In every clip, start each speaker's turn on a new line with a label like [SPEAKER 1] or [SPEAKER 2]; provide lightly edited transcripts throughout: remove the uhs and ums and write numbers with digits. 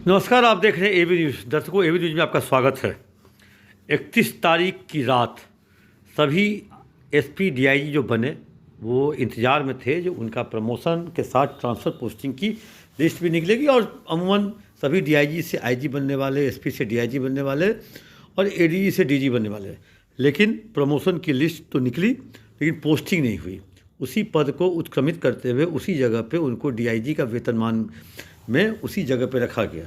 [SPEAKER 1] नमस्कार, आप देख रहे हैं एबी न्यूज़। दर्शकों, एबी न्यूज़ में आपका स्वागत है। 31 तारीख की रात सभी एसपी डीआईजी जो बने वो इंतज़ार में थे जो उनका प्रमोशन के साथ ट्रांसफ़र पोस्टिंग की लिस्ट भी निकलेगी और अमूमन सभी डीआईजी से आईजी बनने वाले, एसपी से डीआईजी बनने वाले और एडीजी से डीजी बनने वाले। लेकिन प्रमोशन की लिस्ट तो निकली लेकिन पोस्टिंग नहीं हुई। उसी पद को उत्क्रमित करते हुए उसी जगह पे उनको डीआईजी का वेतनमान में उसी जगह पे रखा गया।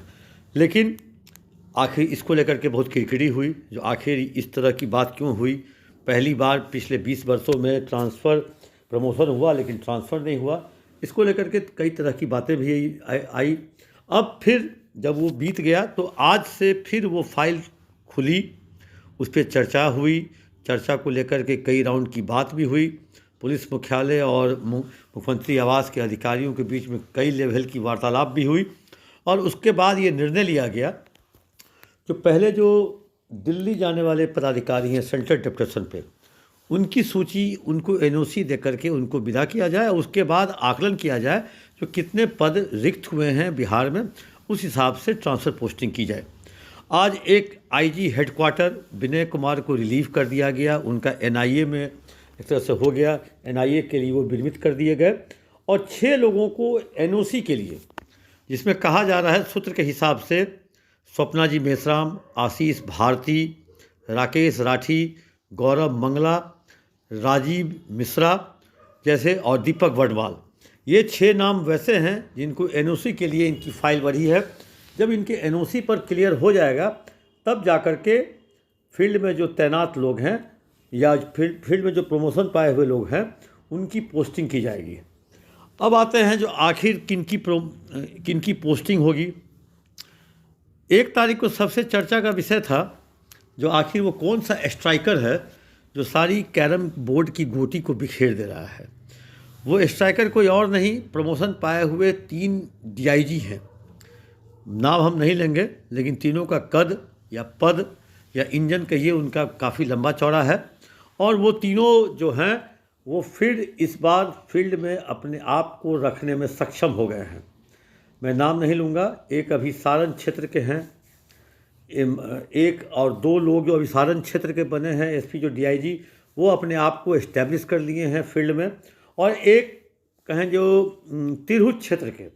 [SPEAKER 1] लेकिन आखिर इसको लेकर के बहुत किरकिरी हुई जो आखिर इस तरह की बात क्यों हुई। पहली बार पिछले 20 वर्षों में ट्रांसफ़र प्रमोशन हुआ लेकिन ट्रांसफ़र नहीं हुआ। इसको लेकर के कई तरह की बातें भी आई। अब फिर जब वो बीत गया तो आज से फिर वो फाइल खुली, उस पर चर्चा हुई। चर्चा को लेकर के कई राउंड की बात भी हुई। पुलिस मुख्यालय और मुख्यमंत्री आवास के अधिकारियों के बीच में कई लेवल की वार्तालाप भी हुई और उसके बाद ये निर्णय लिया गया जो पहले जो दिल्ली जाने वाले पदाधिकारी हैं सेंट्रल डेपुटेशन पे, उनकी सूची उनको एनओसी दे करके उनको विदा किया जाए। उसके बाद आकलन किया जाए जो कितने पद रिक्त हुए हैं बिहार में, उस हिसाब से ट्रांसफ़र पोस्टिंग की जाए। आज एक आईजी हेडक्वार्टर विनय कुमार को रिलीव कर दिया गया। उनका एनआईए में एक तरह से हो गया, एनआईए के लिए वो विरमित कर दिए गए और 6 लोगों को एनओसी के लिए, जिसमें कहा जा रहा है सूत्र के हिसाब से स्वप्ना जी मेश्राम, आशीष भारती, राकेश राठी, गौरव मंगला, राजीव मिश्रा जैसे और दीपक वडवाल, ये 6 नाम वैसे हैं जिनको एनओसी के लिए इनकी फाइल बढ़ी है। जब इनके एनओसी पर क्लियर हो जाएगा तब जाकर के फील्ड में जो तैनात लोग हैं या फील्ड में जो प्रमोशन पाए हुए लोग हैं उनकी पोस्टिंग की जाएगी। अब आते हैं जो आखिर किनकी पोस्टिंग होगी। 1 तारीख को सबसे चर्चा का विषय था जो आखिर वो कौन सा स्ट्राइकर है जो सारी कैरम बोर्ड की गोटी को बिखेर दे रहा है। वो स्ट्राइकर कोई और नहीं, प्रमोशन पाए हुए 3 डीआईजी हैं। नाम हम नहीं लेंगे लेकिन तीनों का कद या पद या इंजन कहिए उनका काफ़ी लंबा चौड़ा है और वो तीनों जो हैं वो इस बार फील्ड में अपने आप को रखने में सक्षम हो गए हैं। मैं नाम नहीं लूँगा। एक अभी सारण क्षेत्र के हैं, एक और 2 लोग जो अभी सारण क्षेत्र के बने हैं एसपी जो डीआईजी, वो अपने आप को इस्टेब्लिश कर लिए हैं फील्ड में। और एक कहें जो तिरहुत क्षेत्र के,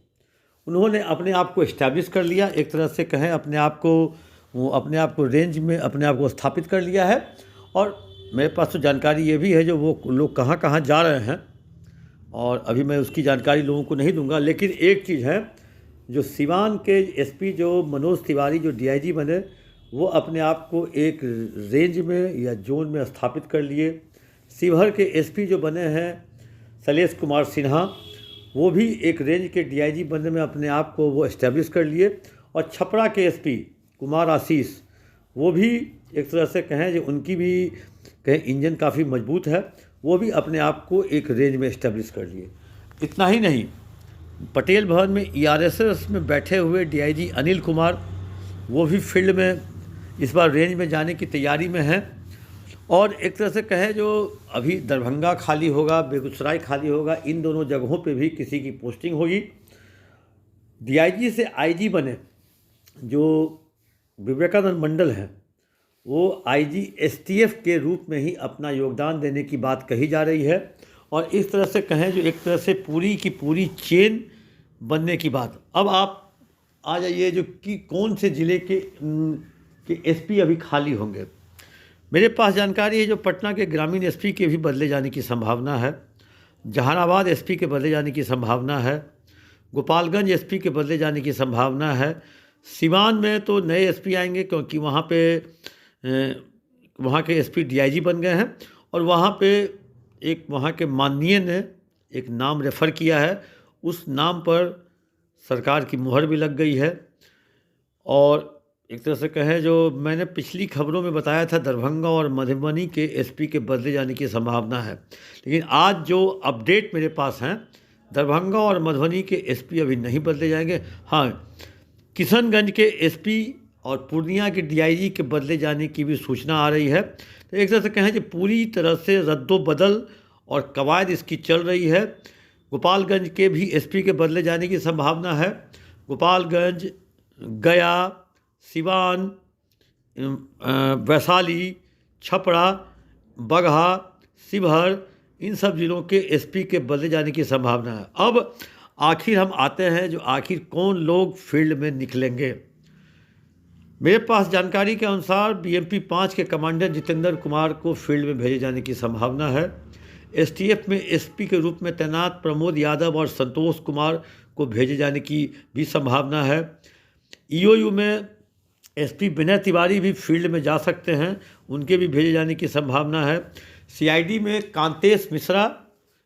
[SPEAKER 1] उन्होंने अपने आप को इस्टेब्लिश कर लिया, एक तरह से कहें अपने आप को रेंज में अपने आप को स्थापित कर लिया है। और मेरे पास तो जानकारी ये भी है जो वो लोग कहाँ कहाँ जा रहे हैं और अभी मैं उसकी जानकारी लोगों को नहीं दूंगा। लेकिन एक चीज़ है, जो सिवान के एसपी जो मनोज तिवारी जो डीआईजी बने, वो अपने आप को एक रेंज में या जोन में स्थापित कर लिए। शिवहर के एसपी जो बने हैं शैलेश कुमार सिन्हा, वो भी एक रेंज के डीआईजी बनने में अपने आप को वो इस्टेब्लिश कर लिए। और छपरा के एसपी कुमार आशीष, वो भी एक तरह से कहें जो उनकी भी कहें इंजन काफ़ी मजबूत है, वो भी अपने आप को एक रेंज में इस्टेब्लिश कर लिए। इतना ही नहीं, पटेल भवन में ईआरएसएस में बैठे हुए डीआईजी अनिल कुमार, वो भी फील्ड में इस बार रेंज में जाने की तैयारी में हैं। और एक तरह से कहें जो अभी दरभंगा खाली होगा, बेगूसराय खाली होगा, इन दोनों जगहों पे भी किसी की पोस्टिंग होगी। डीआईजी से आईजी बने जो विवेकानंद मंडल हैं, वो आईजी एसटीएफ के रूप में ही अपना योगदान देने की बात कही जा रही है। और इस तरह से कहें जो एक तरह से पूरी की पूरी चेन बनने की बात। अब आप आ जाइए जो कि कौन से ज़िले के एसपी अभी खाली होंगे। मेरे पास जानकारी है जो पटना के ग्रामीण एसपी के भी बदले जाने की संभावना है, जहानाबाद एसपी के बदले जाने की संभावना है, गोपालगंज एसपी के बदले जाने की संभावना है। सिवान में तो नए एसपी आएंगे क्योंकि वहाँ के एसपी डीआईजी बन गए हैं और वहाँ पे एक वहाँ के माननीय ने एक नाम रेफ़र किया है, उस नाम पर सरकार की मुहर भी लग गई है। और एक तरह से कहें जो मैंने पिछली खबरों में बताया था दरभंगा और मधुबनी के एसपी के बदले जाने की संभावना है, लेकिन आज जो अपडेट मेरे पास हैं दरभंगा और मधुबनी के एसपी अभी नहीं बदले जाएंगे। हाँ, किशनगंज के एसपी और पूर्णिया के डीआईजी के बदले जाने की भी सूचना आ रही है। तो एक तरह से कहें कि पूरी तरह से रद्दोबदल और कवायद इसकी चल रही है। गोपालगंज के भी एसपी के बदले जाने की संभावना है। गोपालगंज गया, सिवान, वैशाली, छपरा, बगहा, शिवहर, इन सब ज़िलों के एसपी के बदले जाने की संभावना है। अब आखिर हम आते हैं जो आखिर कौन लोग फील्ड में निकलेंगे। मेरे पास जानकारी के अनुसार बीएमपी 5 के कमांडर जितेंद्र कुमार को फील्ड में भेजे जाने की संभावना है। एसटीएफ में एसपी के रूप में तैनात प्रमोद यादव और संतोष कुमार को भेजे जाने की भी संभावना है। ईओयू में एसपी विनय तिवारी भी फील्ड में जा सकते हैं, उनके भी भेजे जाने की संभावना है। सीआईडी में कांतेश मिश्रा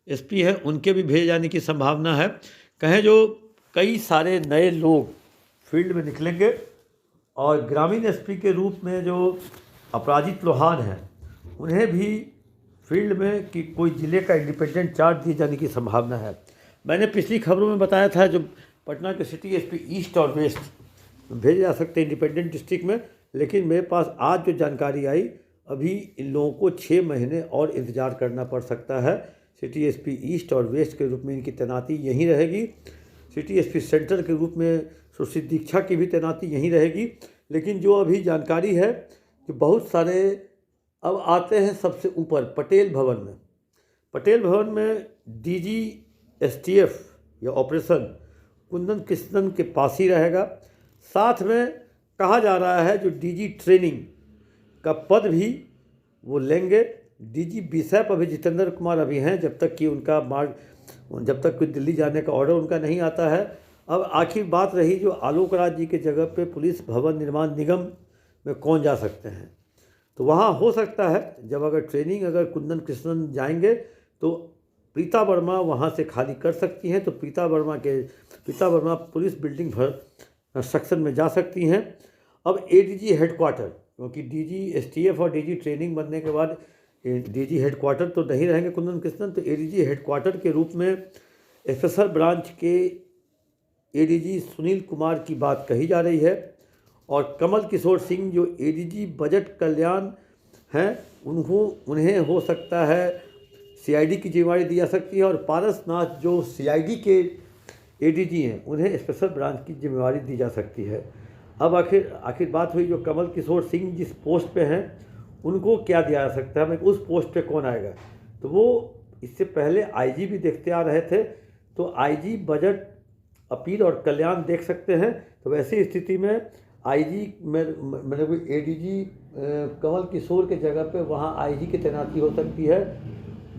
[SPEAKER 1] एसपी है, उनके भी भेजे जाने की संभावना है। कहें जो कई सारे नए लोग फील्ड में निकलेंगे और ग्रामीण एसपी के रूप में जो अपराजित लोहान हैं उन्हें भी फील्ड में कि कोई ज़िले का इंडिपेंडेंट चार्ज दिए जाने की संभावना है। मैंने पिछली खबरों में बताया था जो पटना के सिटी एसपी ईस्ट और वेस्ट भेजे जा सकते हैं इंडिपेंडेंट डिस्ट्रिक्ट में, लेकिन मेरे पास आज जो जानकारी आई अभी इन लोगों को 6 महीने और इंतज़ार करना पड़ सकता है। सिटी एसपी ईस्ट और वेस्ट के रूप में इनकी तैनाती यहीं रहेगी। सिटी एसपी सेंट्रल के रूप में सुश्री दीक्षा की भी तैनाती यहीं रहेगी। लेकिन जो अभी जानकारी है कि बहुत सारे अब आते हैं सबसे ऊपर पटेल भवन में। पटेल भवन में डीजी एसटीएफ या ऑपरेशन कुंदन कृष्णन के पास ही रहेगा। साथ में कहा जा रहा है जो डीजी ट्रेनिंग का पद भी वो लेंगे। डीजी बीसैप अभी जितेंद्र कुमार अभी हैं, जब तक कोई दिल्ली जाने का ऑर्डर उनका नहीं आता है। अब आखिर बात रही जो आलोक राज जी के जगह पे पुलिस भवन निर्माण निगम में कौन जा सकते हैं, तो वहाँ हो सकता है जब अगर ट्रेनिंग अगर कुंदन कृष्णन जाएंगे तो प्रीता वर्मा वहाँ से खाली कर सकती हैं, तो Preeta Verma police building construction में जा सकती हैं। अब एडीजी हेडक्वार्टर, क्योंकि डीजी एसटीएफ और डीजी ट्रेनिंग बनने के बाद डीजी हेडक्वार्टर तो नहीं रहेंगे कुंदन कृष्णन, तो एडीजी हेडक्वार्टर के रूप में स्पेशल ब्रांच के एडीजी सुनील कुमार की बात कही जा रही है। और कमल किशोर सिंह जो एडीजी बजट कल्याण हैं उन्हें हो सकता है सीआईडी की जिम्मेवारी दी जा सकती है। और पारसनाथ जो सीआईडी के एडीजी हैं उन्हें स्पेशल ब्रांच की जिम्मेवारी दी जा सकती है। अब आखिर बात हुई जो कमल किशोर सिंह जिस पोस्ट पे हैं उनको क्या दिया जा सकता है, उस पोस्ट पे कौन आएगा, तो वो इससे पहले आईजी भी देखते आ रहे थे, तो आईजी बजट अपील और कल्याण देख सकते हैं। तो वैसी स्थिति में आईजी मैंने कोई एडीजी कमल किशोर के जगह पे वहाँ आईजी की तैनाती हो सकती है।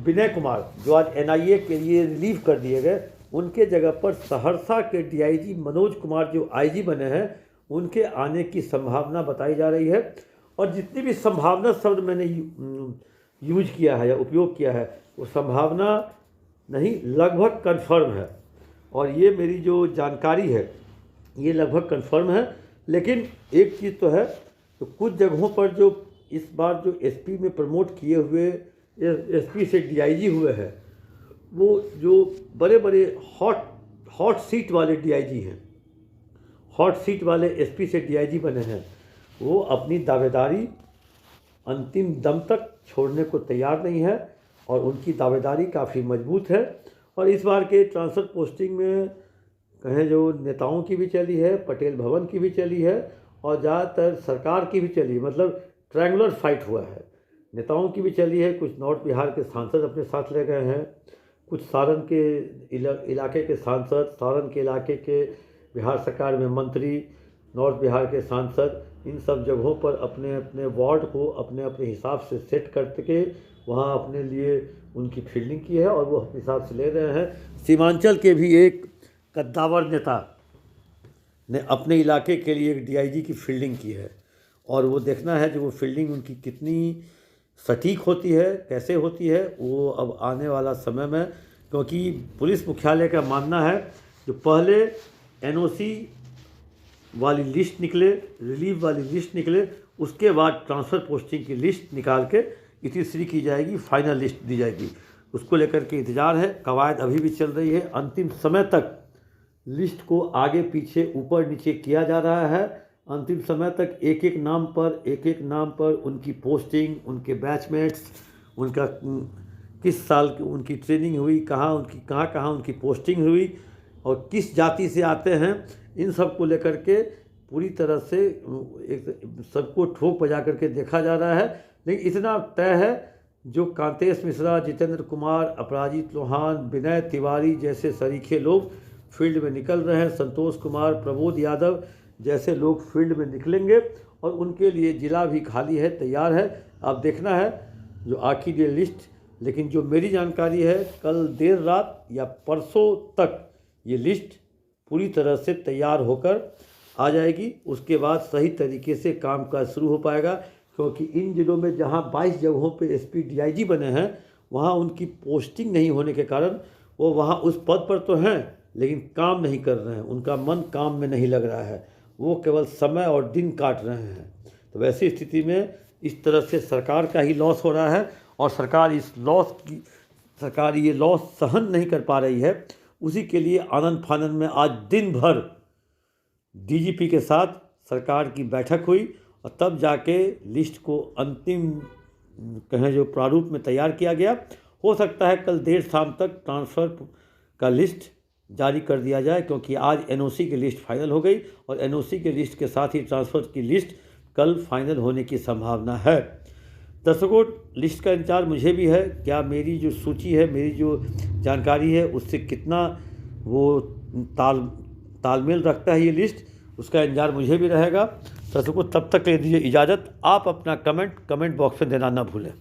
[SPEAKER 1] विनय कुमार जो आज एनआईए के लिए रिलीव कर दिए गए, उनके जगह पर सहरसा के डीआईजी मनोज कुमार जो आईजी बने हैं उनके आने की संभावना बताई जा रही है। और जितनी भी संभावना शब्द मैंने यूज किया है या उपयोग किया है वो संभावना नहीं लगभग कन्फर्म है। और ये मेरी जो जानकारी है ये लगभग कन्फर्म है। लेकिन एक चीज़ तो है, तो कुछ जगहों पर जो इस बार जो एसपी में प्रमोट किए हुए एसपी से डीआईजी हुए हैं वो जो बड़े बड़े हॉट सीट वाले डीआईजी हैं, हॉट सीट वाले एसपी से डीआईजी बने हैं, वो अपनी दावेदारी अंतिम दम तक छोड़ने को तैयार नहीं है और उनकी दावेदारी काफ़ी मजबूत है। और इस बार के ट्रांसफ़र पोस्टिंग में कहें जो नेताओं की भी चली है, पटेल भवन की भी चली है और ज़्यादातर सरकार की भी चली, मतलब ट्रायंगुलर फाइट हुआ है। नेताओं की भी चली है, कुछ नॉर्थ बिहार के सांसद अपने साथ ले गए हैं, कुछ सारण के इलाके के सांसद, सारण के इलाके के बिहार सरकार में मंत्री, नॉर्थ बिहार के सांसद, इन सब जगहों पर अपने अपने वार्ड को अपने अपने हिसाब से सेट करके वहाँ अपने लिए उनकी फील्डिंग की है और वो अपने हिसाब से ले रहे हैं। सीमांचल के भी एक कद्दावर नेता ने अपने इलाके के लिए एक डीआईजी की फील्डिंग की है और वो देखना है जो वो फील्डिंग उनकी कितनी सटीक होती है, कैसे होती है, वो अब आने वाला समय में, क्योंकि पुलिस मुख्यालय का मानना है जो पहले एनओसी वाली लिस्ट निकले, रिलीव वाली लिस्ट निकले, उसके बाद ट्रांसफ़र पोस्टिंग की लिस्ट निकाल के इतिश्री की जाएगी, फाइनल लिस्ट दी जाएगी। उसको लेकर के इंतज़ार है, कवायद अभी भी चल रही है। अंतिम समय तक लिस्ट को आगे पीछे ऊपर नीचे किया जा रहा है। अंतिम समय तक एक एक नाम पर उनकी पोस्टिंग, उनके बैचमेट्स, उनका किस साल की उनकी ट्रेनिंग हुई, कहाँ उनकी पोस्टिंग हुई और किस जाति से आते हैं, इन सब को लेकर के पूरी तरह से एक सबको ठोक बजा करके देखा जा रहा है। लेकिन इतना तय है, जो कांतेश मिश्रा, जितेंद्र कुमार, अपराजित लोहान, विनय तिवारी जैसे सरीखे लोग फील्ड में निकल रहे हैं, संतोष कुमार, प्रबोध यादव जैसे लोग फील्ड में निकलेंगे और उनके लिए ज़िला भी खाली है, तैयार है। अब देखना है जो आखिरी लिस्ट। लेकिन जो मेरी जानकारी है, कल देर रात या परसों तक ये लिस्ट पूरी तरह से तैयार होकर आ जाएगी। उसके बाद सही तरीके से कामकाज शुरू हो पाएगा, क्योंकि इन जिलों में जहां 22 जगहों पे एसपी डीआईजी बने हैं, वहां उनकी पोस्टिंग नहीं होने के कारण वो वहां उस पद पर तो हैं, लेकिन काम नहीं कर रहे हैं, उनका मन काम में नहीं लग रहा है, वो केवल समय और दिन काट रहे हैं। तो वैसी स्थिति में इस तरह से सरकार का ही लॉस हो रहा है और सरकार ये लॉस सहन नहीं कर पा रही है। उसी के लिए आनंद फानंद में आज दिन भर डीजीपी के साथ सरकार की बैठक हुई और तब जाके लिस्ट को अंतिम कहें जो प्रारूप में तैयार किया गया। हो सकता है कल देर शाम तक ट्रांसफ़र का लिस्ट जारी कर दिया जाए, क्योंकि आज एनओसी की लिस्ट फाइनल हो गई और एनओसी के लिस्ट के साथ ही ट्रांसफ़र की लिस्ट कल फाइनल होने की संभावना है। दर्शकों, लिस्ट का इंतजार मुझे भी है, क्या मेरी जो सूची है, मेरी जो जानकारी है, उससे कितना वो तालमेल रखता है ये लिस्ट, उसका इंतजार मुझे भी रहेगा। दर्शकों, तब तक ले दीजिए इजाज़त। आप अपना कमेंट बॉक्स में देना ना भूलें।